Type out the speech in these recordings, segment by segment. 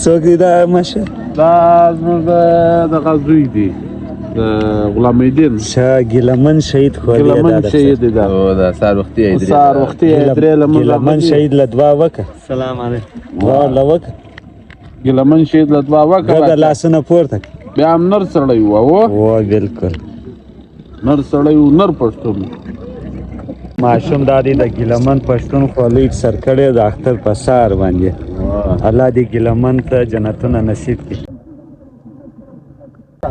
څوک دی دا مشه؟ دا زموږ دغه زوی دی د غلام الدین شاه ګیلمن شهید خو ګیلمن شهید دی دا سهار وختي سهار وختي درې لمونځ ګیلمن شهید له دعا وکړه. سلام علیکم. دعا له وکړه. ګیلمن شهید له دعا وکړه. د لاسونه پورته بیا هم نر سړی و بالکل نر سړی و نر پښتون ماشوم دا دی د ګیلمن پښتون خولۍ سر کړی د اختر په سهار باندې. الله دې ګیلمن ته جنتونه نصیب کړي.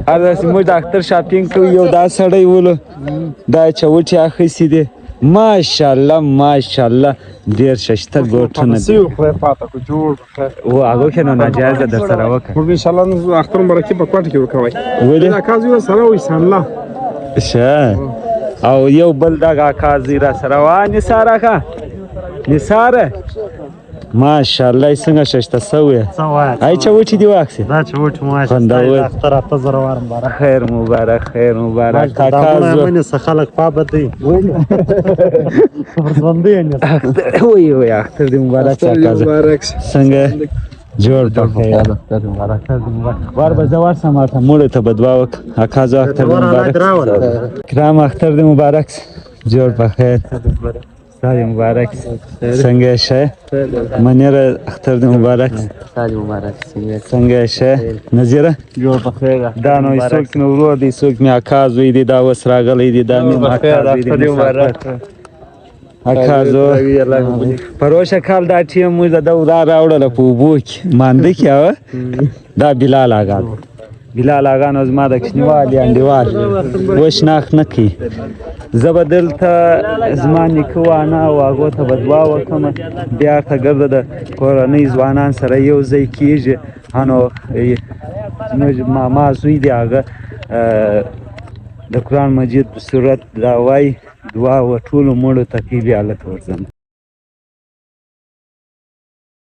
هر داسې موږ د اختر شاپینګ کوو، یو دا سړی ولو دا چوټې اخیستې دي ماشاءالله ماشاءالله ډېر ښایسته ګوټونه دي. و هغو کې نو ناجایزه در سره وکړه. موږ انشاءالله نن اختر مبارکي په کوټه کې ورکوئ. ولې؟ دا کاز یو سره وي سانله ښه او یو بل دغه کاز را سره وه نثاره ښه نثاره ماشاءالله یې څنګه ښایسته سوې ای چوټې دې واخیستې دا چوټې مو خوندور. اختر 8000 وار مبارک. خیر مبارک خیر مبارک. کاکا منې څه خلک پابه دی ژوندی یې وایي وایي اختر دې مبارک شه کاکا څنګه جوړ پخیر وار به زه ورسم هلته مړو ته به دعا وکړه اکا زه اختر دې مبارک کرام اختر دې مبارک جوړ پخیر ستا دې مبارک څنګه یې ښه منیره اختر دې مبارک څنګه یې ښه نظیره جوړ پخیر. دا نو څوک مې ورور دی څوک مې اکا زوی دی دا اوس راغلی دی دا مې اکا زوی دی اکا زو پروشه کال دا ټیم موږ د دورا راوړله په اوبو کې مانده کې هغه دا بلال آغا بلال آغا نو زما د کوچنیوال یا انډیوال و شناخت نه کوي. زه به دلته زما نیکه وانه او هغو ته به دعا وکړم بیا ورته ګرده د کورنۍ ځوانان سره یو ځای کېږي. نو زموږ ماما زوی دی هغه د قرآن مجید صورت دا وایي دعا و ټولو مړو ته کوي بیا هلته ورځم.